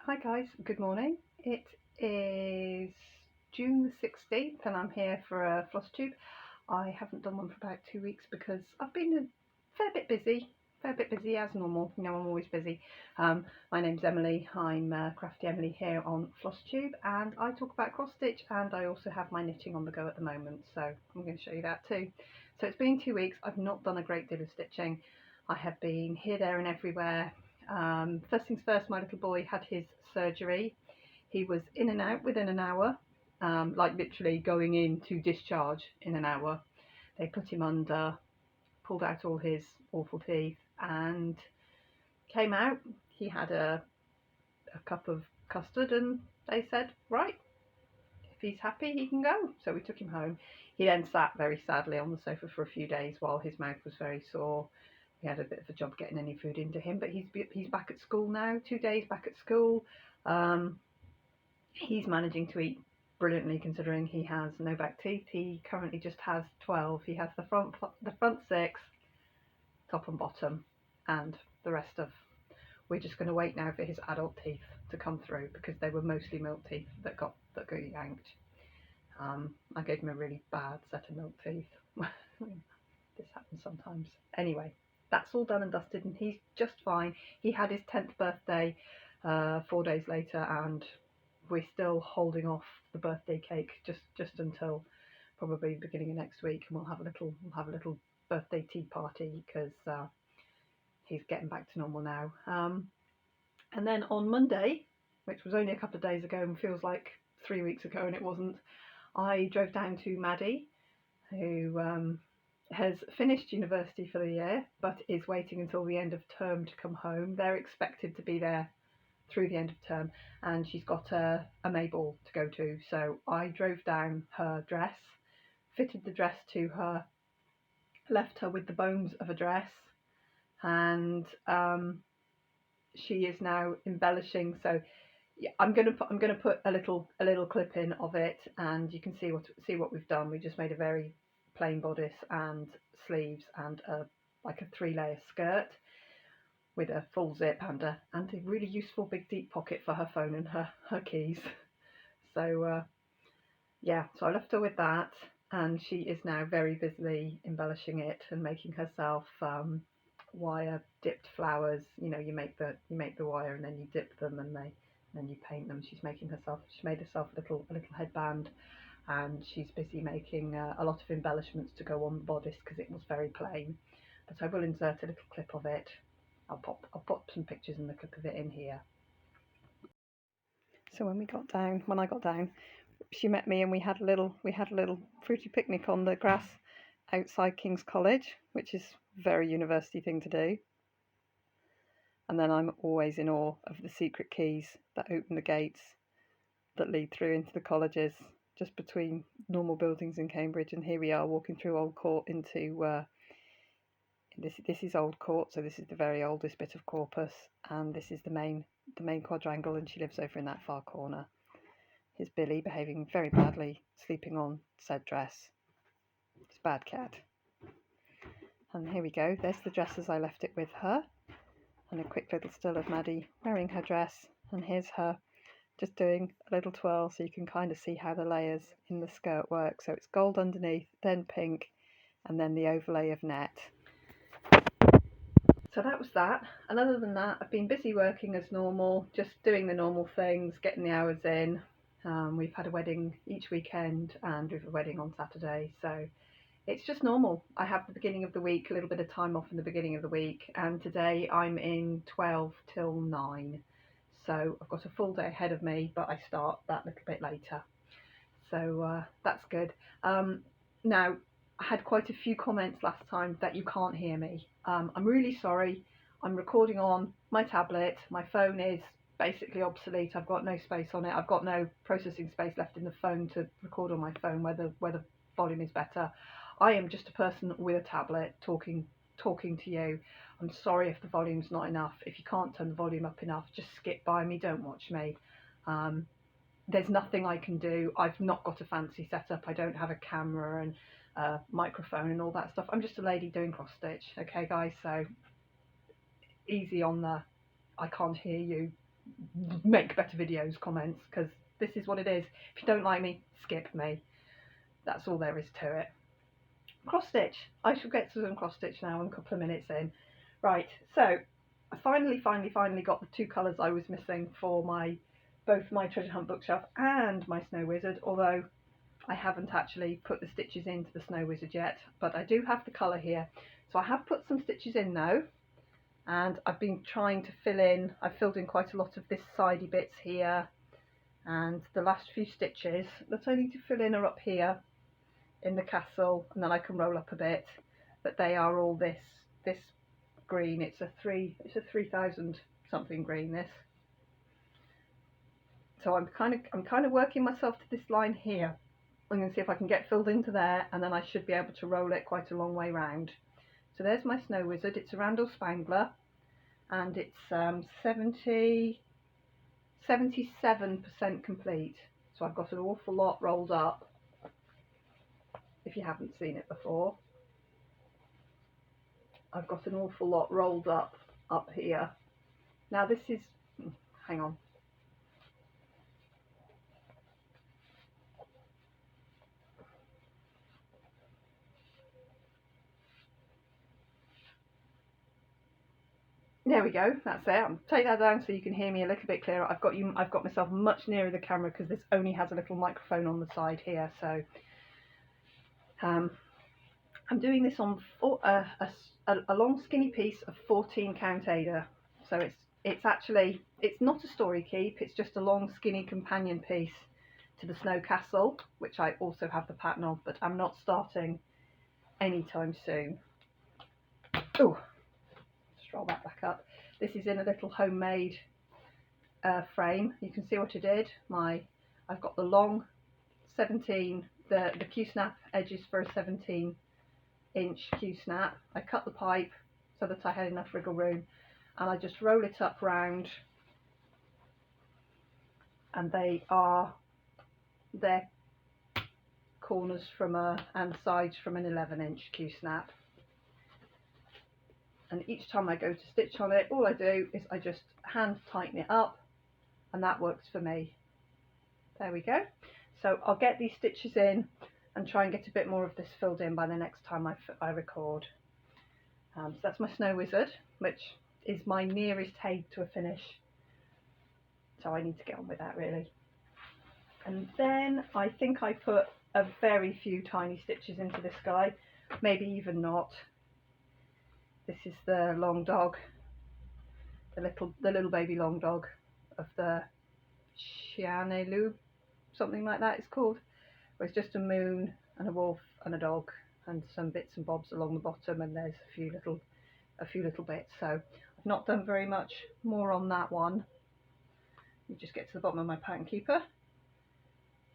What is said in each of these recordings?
Hi guys, good morning. It is June the 16th and I'm here for a Flosstube. I haven't done one for about 2 weeks because I've been a fair bit busy as normal. You know, I'm always busy. My name's Emily. I'm Crafty Emily here on Flosstube, and I talk about cross stitch, and I also have my knitting on the go at the moment, so I'm going to show you that too. So it's been 2 weeks. I've not done a great deal of stitching. I have been here, there and everywhere. First things first, my little boy had his surgery. He was in and out within an hour, like literally going in to discharge in an hour. They put him under, pulled out all his awful teeth, and came out. He had a cup of custard, and they said, right, if he's happy, he can go. So we took him home. He then sat very sadly on the sofa for a few days while his mouth was very sore. We had a bit of a job getting any food into him, but he's back at school now. 2 days back at school. He's managing to eat brilliantly considering he has no back teeth. He currently just has 12. He has the front 6, top and bottom, and the rest of. We're just going to wait now for his adult teeth to come through because they were mostly milk teeth that got yanked. I gave him a really bad set of milk teeth. This happens sometimes. Anyway, that's all done and dusted, and he's just fine. He had his 10th birthday 4 days later, and we're still holding off the birthday cake just until probably the beginning of next week, and we'll have a little birthday tea party because he's getting back to normal now. And then on Monday, which was only a couple of days ago and feels like 3 weeks ago, and it wasn't, I drove down to Maddie, who has finished university for the year but is waiting until the end of term to come home. They're expected to be there through the end of term, and she's got a May ball to go to. So I drove down her dress, fitted the dress to her, left her with the bones of a dress, and she is now embellishing. So yeah, I'm gonna put a little clip in of it, and you can see what we've done. We just made a very plain bodice and sleeves and like a 3-layer skirt with a full zip and a really useful big deep pocket for her phone and her keys. So yeah, so I left her with that, and she is now very busily embellishing it and making herself wire dipped flowers. You know, you make the wire and then you dip them and then you paint them. She made herself a little headband, and she's busy making a lot of embellishments to go on the bodice because it was very plain. But I will insert a little clip of it. I'll pop some pictures and the clip of it in here. So when I got down, she met me and we had a little fruity picnic on the grass outside King's College, which is a very university thing to do. And then I'm always in awe of the secret keys that open the gates that lead through into the colleges just between normal buildings in Cambridge. And here we are walking through Old Court into this is Old Court, so this is the very oldest bit of Corpus, and this is the main quadrangle, and she lives over in that far corner. Here's Billy behaving very badly, sleeping on said dress. It's a bad cat. And here we go, there's the dress as I left it with her, and a quick little still of Maddie wearing her dress, and here's her just doing a little twirl so you can kind of see how the layers in the skirt work. So it's gold underneath, then pink, and then the overlay of net. So that was that, and other than that I've been busy working as normal, just doing the normal things, getting the hours in. We've had a wedding each weekend and we have a wedding on Saturday, so it's just normal. I have the beginning of the week, a little bit of time off in the beginning of the week, and today I'm in 12 till 9, so I've got a full day ahead of me, but I start that little bit later, so that's good. Now, I had quite a few comments last time that you can't hear me. I'm really sorry. I'm recording on my tablet. My phone is basically obsolete. I've got no space on it. I've got no processing space left in the phone to record on my phone where the volume is better. I am just a person with a tablet talking to you. I'm sorry if the volume's not enough. If you can't turn the volume up enough, just skip by me. Don't watch me. There's nothing I can do. I've not got a fancy setup. I don't have a camera and microphone and all that stuff. I'm just a lady doing cross stitch, okay guys, so easy on the I can't hear you make better videos comments, because this is what it is. If you don't like me, skip me. That's all there is to it. Cross stitch. I shall get to some cross stitch now. I'm a couple of minutes in. Right, so I finally got the two colours I was missing for both my treasure hunt bookshelf and my snow wizard, although I haven't actually put the stitches into the snow wizard yet, but I do have the colour here. So I have put some stitches in now, and I've been trying to fill in. I've filled in quite a lot of this sidey bits here, and the last few stitches that I need to fill in are up here in the castle, and then I can roll up a bit, but they are all this green. It's a 3000 something green, this. So I'm kind of working myself to this line here. I'm going to see if I can get filled into there, and then I should be able to roll it quite a long way round. So there's my snow wizard. It's a Randall Spangler, and it's 77% complete. So I've got an awful lot rolled up, if you haven't seen it before. I've got an awful lot rolled up here. Now this is, hang on. There we go, that's it. I'll take that down so you can hear me a little bit clearer. I've got myself much nearer the camera because this only has a little microphone on the side here. So I'm doing this on a long skinny piece of 14 count Ada. So it's not a story keep, it's just a long skinny companion piece to the Snow Castle, which I also have the pattern of, but I'm not starting anytime soon. Oh, roll that back up. This is in a little homemade frame. You can see what I did. I've got the long 17, the Q-snap edges for a 17-inch Q-snap. I cut the pipe so that I had enough wriggle room, and I just roll it up round, and they're corners from and sides from an 11-inch Q-snap. And each time I go to stitch on it, all I do is I just hand tighten it up, and that works for me. There we go. So I'll get these stitches in and try and get a bit more of this filled in by the next time I record. So that's my Snow Wizard, which is my nearest Hague to a finish. So I need to get on with that really. And then I think I put a very few tiny stitches into this guy, maybe even not. This is the long dog, the little baby long dog of the Chianelou, something like that it's called, where it's just a moon and a wolf and a dog and some bits and bobs along the bottom, and there's a few little bits. So I've not done very much more on that one. You just get to the bottom of my pattern keeper.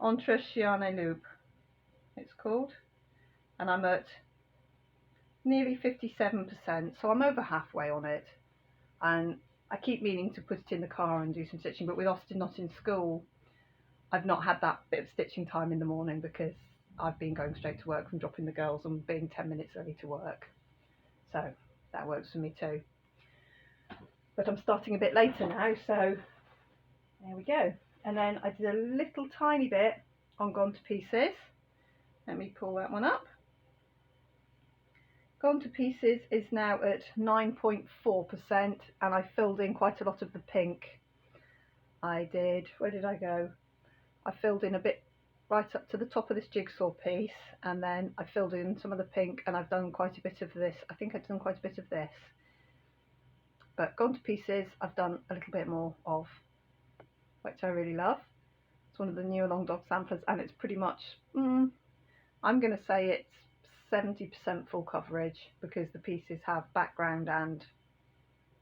Entre Chianelou, it's called, and I'm at nearly 57%, so I'm over halfway on it, and I keep meaning to put it in the car and do some stitching, but with Austin not in school, I've not had that bit of stitching time in the morning because I've been going straight to work from dropping the girls and being 10 minutes early to work, so that works for me too. But I'm starting a bit later now, so there we go. And then I did a little tiny bit on Gone to Pieces. Let me pull that one up. Gone to Pieces is now at 9.4%, and I filled in quite a lot of the pink. Where did I go? I filled in a bit right up to the top of this jigsaw piece, and then I filled in some of the pink, and I've done quite a bit of this. I think I've done quite a bit of this. But Gone to Pieces I've done a little bit more of, which I really love. It's one of the newer long dog samplers, and it's pretty much, I'm going to say it's 70% full coverage because the pieces have background and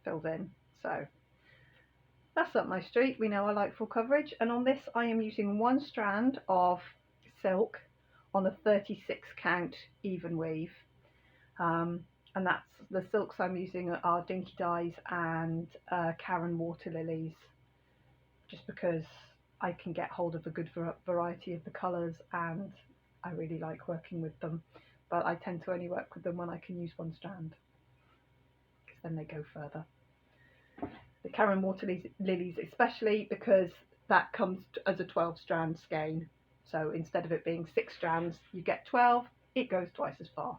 filled in. So that's up my street. We know I like full coverage, and on this I am using one strand of silk on a 36 count even weave, and that's the silks I'm using are Dinky Dyes and Karen Water Lilies, just because I can get hold of a good variety of the colours and I really like working with them. But I tend to only work with them when I can use one strand, because then they go further. the Karen water lilies especially, because that comes as a 12 strand skein. So instead of it being 6 strands, you get 12. It goes twice as far.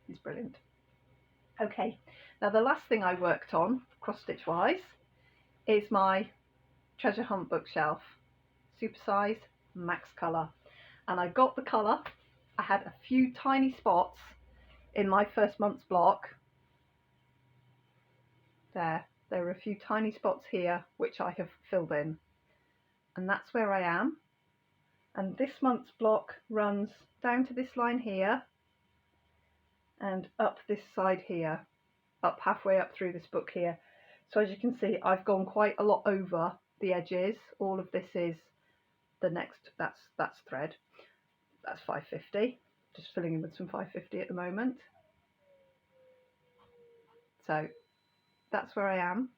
It's brilliant. Okay, now the last thing I worked on cross stitch wise is my treasure hunt bookshelf, supersize max colour. And I got the colour. I had a few tiny spots in my first month's block. There are a few tiny spots here which I have filled in, and that's where I am. And this month's block runs down to this line here and up this side here, up halfway up through this book here. So as you can see, I've gone quite a lot over the edges. All of this is the next, that's thread, that's 550, just filling in with some 550 at the moment. So that's where I am.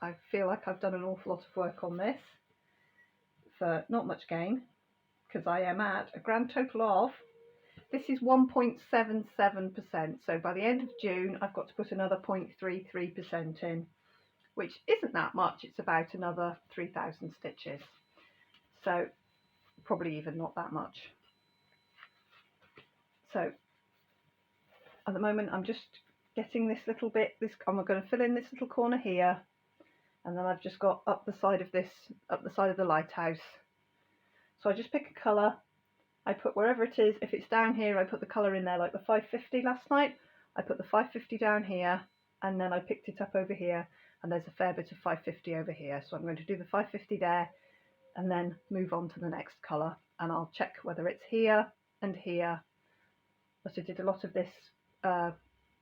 I feel like I've done an awful lot of work on this for not much gain, because I am at a grand total of, this is 1.77%, so by the end of June I've got to put another 0.33% in, which isn't that much. It's about another 3,000 stitches, so probably even not that much. So at the moment I'm just getting this little bit, I'm going to fill in this little corner here, and then I've just got up the side of this, up the side of the lighthouse. So I just pick a colour, I put wherever it is. If it's down here, I put the colour in there, like the 550 last night. I put the 550 down here, and then I picked it up over here, and there's a fair bit of 550 over here. So I'm going to do the 550 there, and then move on to the next colour, and I'll check whether it's here and here. But I did a lot of this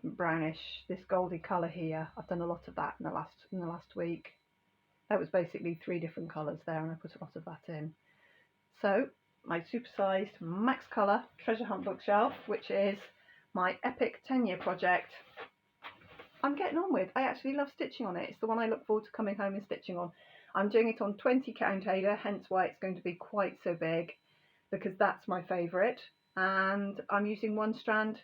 brownish, this goldy colour here. I've done a lot of that in the last week. That was basically 3 different colours there, and I put a lot of that in. So my supersized max colour treasure hunt bookshelf, which is my epic 10-year project, I'm getting on with. I actually love stitching on it. It's the one I look forward to coming home and stitching on. I'm doing it on 20 count Ada, hence why it's going to be quite so big, because that's my favourite. And I'm using 1 strand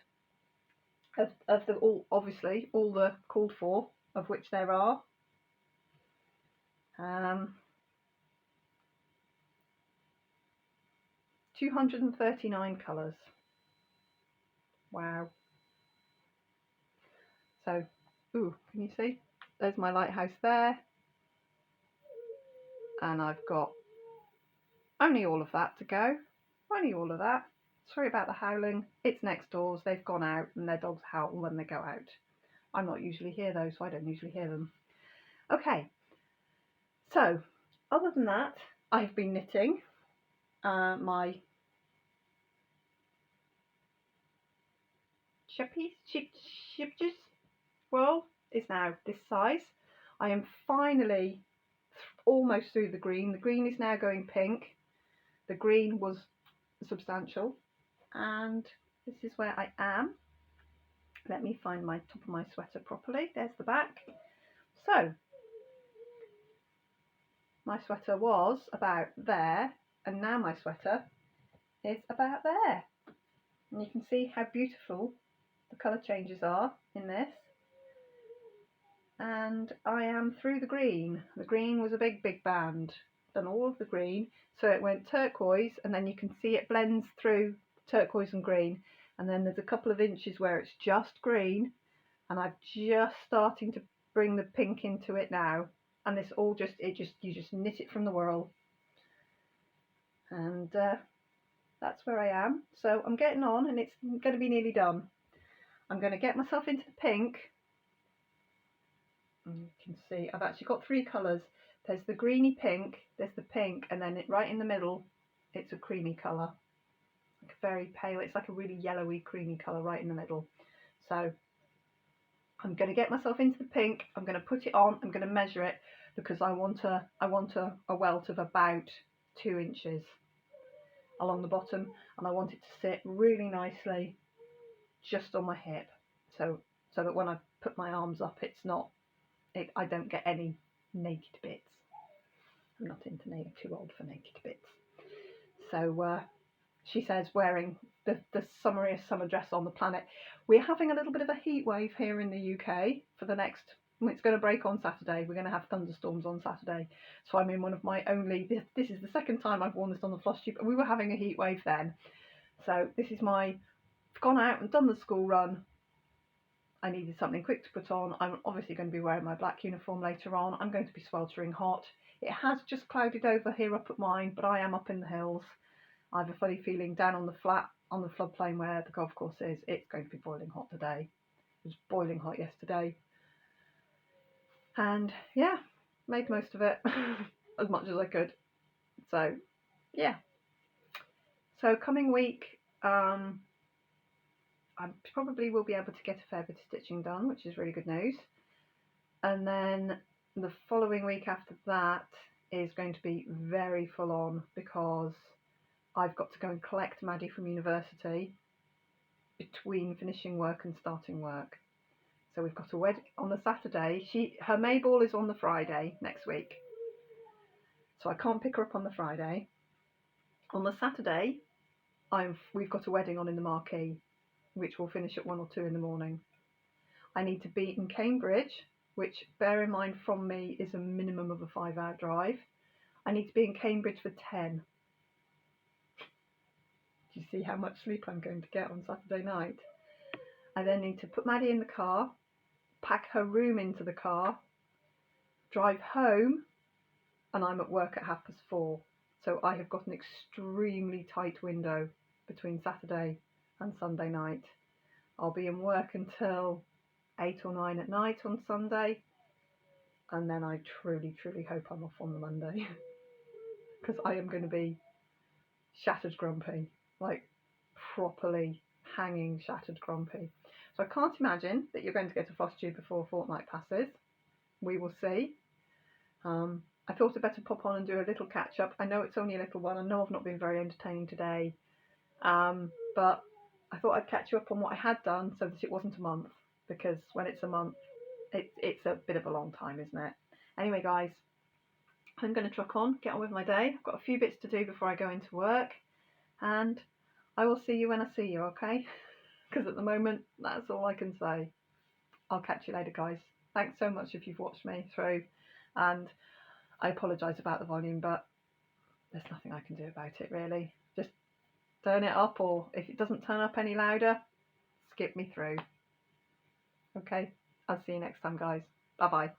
of the obviously all the called for, of which there are. 239 colours. Wow. So, ooh, can you see? There's my lighthouse there. And I've got only all of that to go. Only all of that. Sorry about the howling. It's next doors. They've gone out and their dogs howl when they go out. I'm not usually here though, so I don't usually hear them. Okay. So, other than that, I've been knitting. My shipjes wool is now this size. I am finally almost through the green. The green is now going pink. The green was substantial, and this is where I am. Let me find my top of my sweater properly. There's the back. So my sweater was about there, and now my sweater is about there. And you can see how beautiful the colour changes are in this. And I am through the green. The green was a big band. Done all of the green. So it went turquoise, and then you can see it blends through turquoise and green. And then there's a couple of inches where it's just green, and I'm just starting to bring the pink into it now. And this all you just knit it from the whirl. And that's where I am. So I'm getting on, and it's going to be nearly done. I'm going to get myself into the pink. And you can see I've actually got 3 colours. There's the greeny pink, there's the pink, and then right in the middle it's a creamy colour. Like a very pale, it's like a really yellowy creamy colour right in the middle. So I'm going to get myself into the pink, I'm going to put it on, I'm going to measure it, because I want a welt of about 2 inches along the bottom, and I want it to sit really nicely just on my hip, so that when I put my arms up, I don't get any naked bits. I'm not into too old for naked bits. So she says, wearing the summeriest summer dress on the planet. We're having a little bit of a heat wave here in the UK for the next It's going to break on Saturday. We're going to have thunderstorms on Saturday. So I'm in one of my only, this is the second time I've worn this on the Flosstube. We were having a heat wave then. So this is I've gone out and done the school run. I needed something quick to put on. I'm obviously going to be wearing my black uniform later on. I'm going to be sweltering hot. It has just clouded over here up at mine, but I am up in the hills. I have a funny feeling down on the flat, on the floodplain where the golf course is, it's going to be boiling hot today. It was boiling hot yesterday. And yeah, made most of it as much as I could. So yeah. So coming week, I probably will be able to get a fair bit of stitching done, which is really good news. And then the following week after that is going to be very full on because I've got to go and collect Maddie from university between finishing work and starting work. So we've got a wedding on the Saturday. Her May ball is on the Friday next week. So I can't pick her up on the Friday. On the Saturday, we've got a wedding on in the marquee, which will finish at 1 or 2 in the morning. I need to be in Cambridge, which, bear in mind, from me is a minimum of a 5-hour drive. I need to be in Cambridge for 10. Do you see how much sleep I'm going to get on Saturday night? I then need to put Maddie in the car, pack her room into the car, drive home, and I'm at work at 4:30. So I have got an extremely tight window between Saturday and Sunday night. I'll be in work until 8 or 9 at night on Sunday, and then I truly, truly hope I'm off on the Monday because I am going to be shattered grumpy, like properly hanging shattered grumpy. So I can't imagine that you're going to get a Flosstube before a fortnight passes. We will see. I thought I'd better pop on and do a little catch up. I know it's only a little one. I know I've not been very entertaining today, but I thought I'd catch you up on what I had done so that it wasn't a month, because when it's a month, it's a bit of a long time, isn't it? Anyway, guys, I'm going to truck on, get on with my day. I've got a few bits to do before I go into work, and I will see you when I see you, okay? Because at the moment, that's all I can say. I'll catch you later, guys. Thanks so much if you've watched me through, and I apologise about the volume, but there's nothing I can do about it, really. Just turn it up, or if it doesn't turn up any louder, skip me through. Okay, I'll see you next time, guys. Bye-bye.